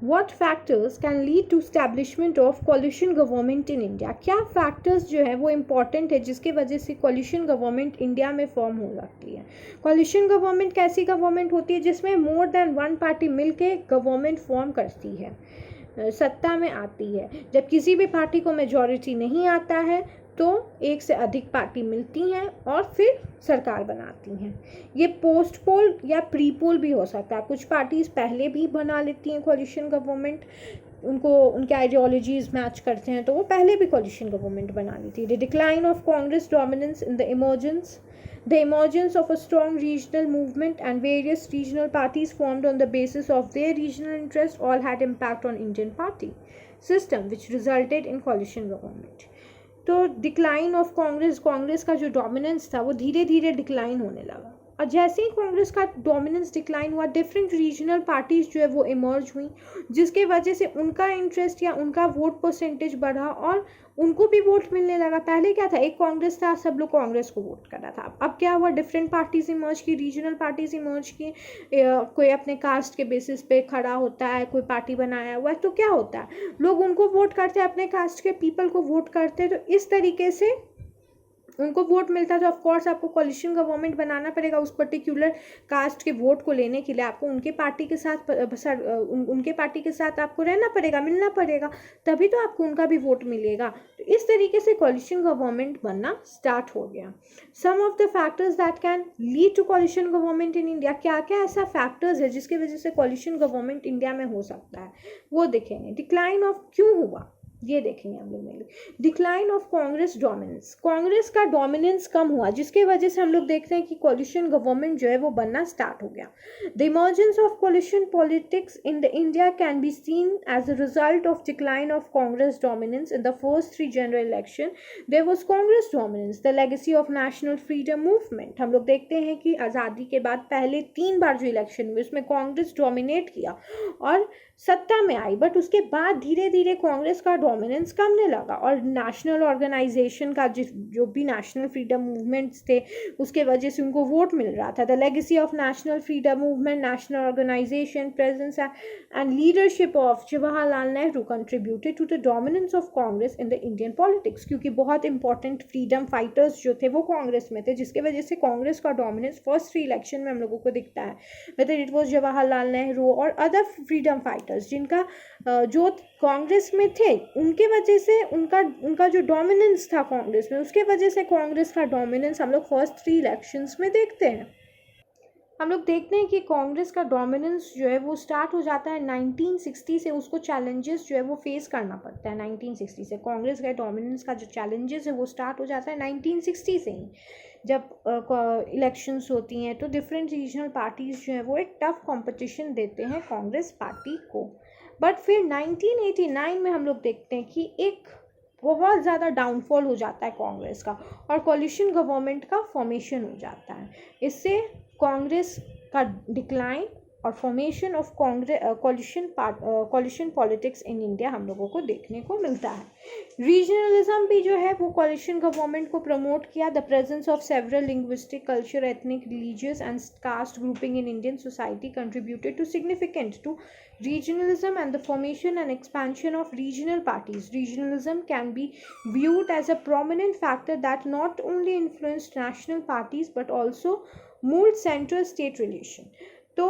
What factors can lead to establishment of coalition government in India? क्या factors जो है वो important है जिसके वजह से coalition government इंडिया में फॉर्म हो सकती है? coalition government कैसी गवर्नमेंट होती है जिसमें more than one party मिलके गवर्नमेंट फॉर्म करती है, सत्ता में आती है. जब किसी भी पार्टी को मेजॉरिटी नहीं आता है तो एक से अधिक पार्टी मिलती हैं और फिर सरकार बनाती हैं. ये पोस्ट पोल या प्री पोल भी हो सकता है. कुछ पार्टीज पहले भी बना लेती हैं कोलिशन गवर्नमेंट, उनको उनके आइडियोलॉजीज मैच करते हैं तो वो पहले भी कोलिशन गवर्नमेंट बना लेती है. The decline of Congress dominance in the emergence of a strong regional movement and various regional parties formed on the basis of their regional interest all had impact on Indian party system which resulted in coalition government. तो decline of Congress का जो dominance था वो धीरे धीरे decline होने लगा, और जैसे ही कांग्रेस का डोमिनेंस डिक्लाइन हुआ डिफरेंट रीजनल पार्टीज जो है वो इमर्ज हुई, जिसके वजह से उनका इंटरेस्ट या उनका वोट परसेंटेज बढ़ा और उनको भी वोट मिलने लगा. पहले क्या था, एक कांग्रेस था, सब लोग कांग्रेस को वोट कर रहा था. अब क्या हुआ, डिफरेंट पार्टीज इमर्ज की, रीजनल पार्टीज इमर्ज की. कोई अपने कास्ट के बेसिस पे खड़ा होता है, कोई पार्टी बनाया हुआ है, तो क्या होता है, लोग उनको वोट करते हैं, अपने कास्ट के पीपल को वोट करते हैं. तो इस तरीके से उनको वोट मिलता है. तो ऑफकोर्स आपको कोलिशन गवर्नमेंट बनाना पड़ेगा उस पर्टिकुलर कास्ट के वोट को लेने के लिए. आपको उनके पार्टी के साथ आपको रहना पड़ेगा, मिलना पड़ेगा, तभी तो आपको उनका भी वोट मिलेगा. तो इस तरीके से कोलिशन गवर्नमेंट बनना स्टार्ट हो गया. Some of the factors that can lead to coalition government in India, क्या क्या ऐसा फैक्टर्स है जिसकी वजह से कोलिशन गवर्नमेंट इंडिया में हो सकता है, वो देखेंगे. डिक्लाइन ऑफ क्यों हुआ ये देखेंगे हम लोग mainly. Decline of Congress dominance, Congress का डोमिनेंस कम हुआ जिसके वजह से हम लोग देखते हैं कि कोलिशन गवर्नमेंट जो है वो बनना स्टार्ट हो गया. The emergence of coalition politics in the India can be seen as a result of decline of Congress dominance. In the first 3 general election there was Congress dominance. The legacy of national freedom movement, हम लोग देखते हैं कि आज़ादी के बाद पहले 3 बार जो इलेक्शन हुए उसमें कांग्रेस डोमिनेट किया और सत्ता में आई, बट उसके बाद धीरे धीरे कांग्रेस का डोमिनेंस कमने लगा और नेशनल ऑर्गेनाइजेशन का जो भी नेशनल फ्रीडम मूवमेंट्स थे उसके वजह से उनको वोट मिल रहा था. The legacy of national freedom movement, national organisation, presence and leadership of Jawaharlal Nehru contributed to the dominance of Congress in the Indian politics. क्योंकि बहुत इंपॉर्टेंट फ्रीडम फाइटर्स जो थे वो कांग्रेस में थे, जिसके वजह से कांग्रेस का डोमिनेंस फर्स्ट 3 इलेक्शन में हम लोगों को दिखता है. Whether it was Jawaharlal Nehru और अदर फ्रीडम फाइटर्स जिनका जो कांग्रेस में थे, उनके वजह से उनका जो डोमिनेंस था कांग्रेस में, उसके वजह से कांग्रेस का डोमिनेंस हम लोग फर्स्ट 3 इलेक्शंस में देखते हैं. हम लोग देखते हैं कि कांग्रेस का डोमिनेंस जो है वो स्टार्ट हो जाता है 1960 से. उसको चैलेंजेस जो है वो फेस करना पड़ता है 1960 से. कांग्रेस का डोमिनेंस का जो चैलेंजेस है वो स्टार्ट हो जाता है 1960 से ही. जब इलेक्शंस होती हैं तो डिफरेंट रीजनल पार्टीज जो है वो एक टफ कंपटीशन देते हैं कांग्रेस पार्टी को. बट फिर 1989 में हम लोग देखते हैं कि एक बहुत ज़्यादा डाउनफॉल हो जाता है कांग्रेस का और कोलिशन गवर्नमेंट का फॉर्मेशन हो जाता है. इससे कांग्रेस का डिक्लाइन और formation of coalition politics in India हम लोगों को देखने को मिलता है. रीजनलिज्म भी जो है वो कोलिशन गवर्नमेंट को प्रमोट किया. The presence of several linguistic, culture, ethnic, religious and caste grouping in Indian society contributed to significant to regionalism and the formation and expansion of regional parties. Regionalism can be viewed as a prominent factor that not only influenced national parties but also moved central state relation. तो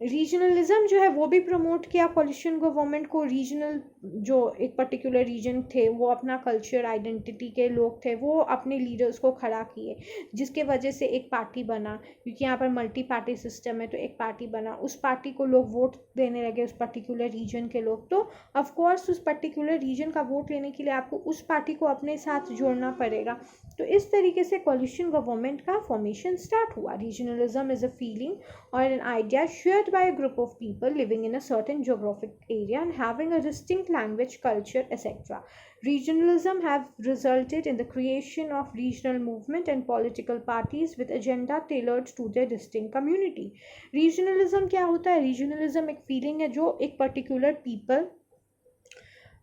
regionalism जो है वो भी promote किया collision government को. Regional जो एक particular reason थे वो अपना कल्चर, आइडेंटिटी के लोग थे, वो अपने लीडर्स को खड़ा किए, जिसके वजह से एक पार्टी बना. क्योंकि यहाँ पर मल्टी पार्टी सिस्टम है तो एक पार्टी बना, उस पार्टी को लोग वोट देने लगे, उस पर्टिकुलर रीजन के लोग. तो ऑफकोर्स उस पर्टिकुलर रीजन का वोट लेने के लिए आपको उस पार्टी को अपने साथ जोड़ना पड़ेगा. तो इस तरीके से कोलिशन गवर्नमेंट का फॉर्मेशन स्टार्ट हुआ. Regionalism is a feeling or an idea shared by a group of people living in a certain geographic area and having a distinct language, culture, etc. Regionalism have resulted in the creation of regional movement and political parties with agenda tailored to their distinct community. Regionalism क्या होता है? Regionalism एक feeling है जो एक particular people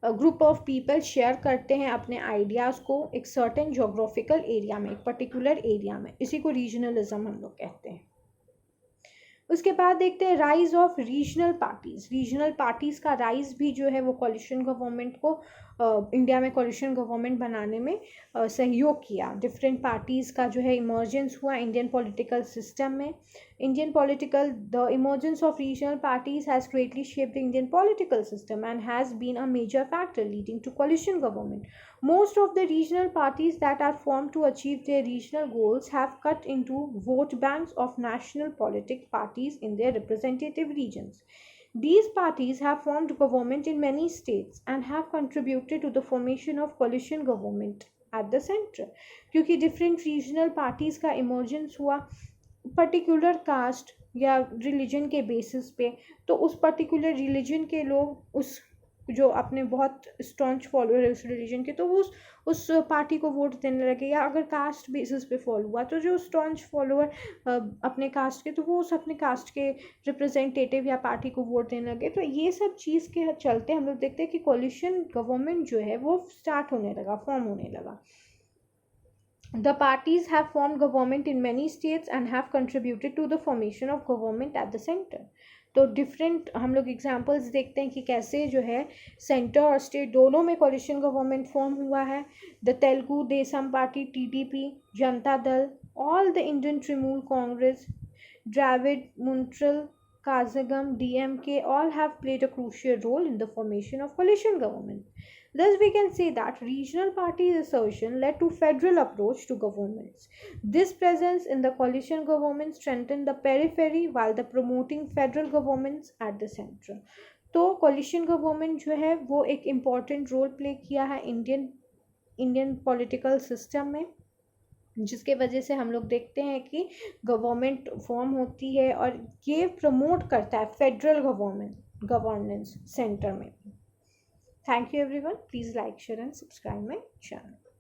group of people share करते हैं अपने आइडियाज़ को एक सर्टेन जोग्राफिकल एरिया में, एक पर्टिकुलर एरिया में. इसी को रीजनलिज्म हम लोग कहते हैं. उसके बाद देखते हैं rise of regional parties. Regional parties का राइज भी जो है वो कोलिशन गवर्नमेंट को इंडिया में कोलिशन गवर्नमेंट बनाने में सहयोग किया। डिफरेंट पार्टीज़ का जो है इमर्जेंस हुआ इंडियन पॉलिटिकल सिस्टम में। The emergence of regional parties has greatly shaped the Indian political system and has been a major factor leading to coalition government. Most of the regional parties that are formed to achieve their regional goals have cut into vote banks of national politic parties in their representative regions. These parties have formed government in many states and have contributed to the formation of coalition government at the center. क्योंकि different regional parties का emergence हुआ particular caste या religion के basis पे, तो उस particular religion के लोग उस जो अपने बहुत स्टॉन्च फॉलोअर है उस रिलीजन के, तो वो उस पार्टी को वोट देने लगे। या अगर कास्ट बेसिस पे फॉलो हुआ तो जो स्टॉन्च फॉलोअर अपने कास्ट के, तो वो उस अपने कास्ट के रिप्रेजेंटेटिव या पार्टी को वोट देने लगे। तो ये सब चीज़ के चलते हम लोग देखते हैं कि कोलिशन गवर्नमेंट जो है वो स्टार्ट होने लगा, फॉर्म होने लगा। The parties have formed government in many states and have contributed to the formation of government at the center. तो डिफरेंट हम लोग एग्जांपल्स देखते हैं कि कैसे जो है सेंटर और स्टेट दोनों में कोलिशन गवर्नमेंट फॉर्म हुआ है। The Telugu Desam Party TDP, Janata Dal, all the Indian Trinamool Congress, Dravida Munnetra Kazagam, DMK, all have played a crucial role in the formation of coalition government. Thus, we can say that regional parties' assertion led to federal approach to governments. This presence in the coalition government strengthened the periphery while the promoting federal governments at the center. तो coalition government जो है वो एक important role play किया है Indian political system में, जिसके वजह से हम लोग देखते हैं कि गवर्नमेंट फॉर्म होती है और ये प्रमोट करता है फेडरल गवर्नेंस सेंटर में। Thank you everyone, please like share and subscribe my channel.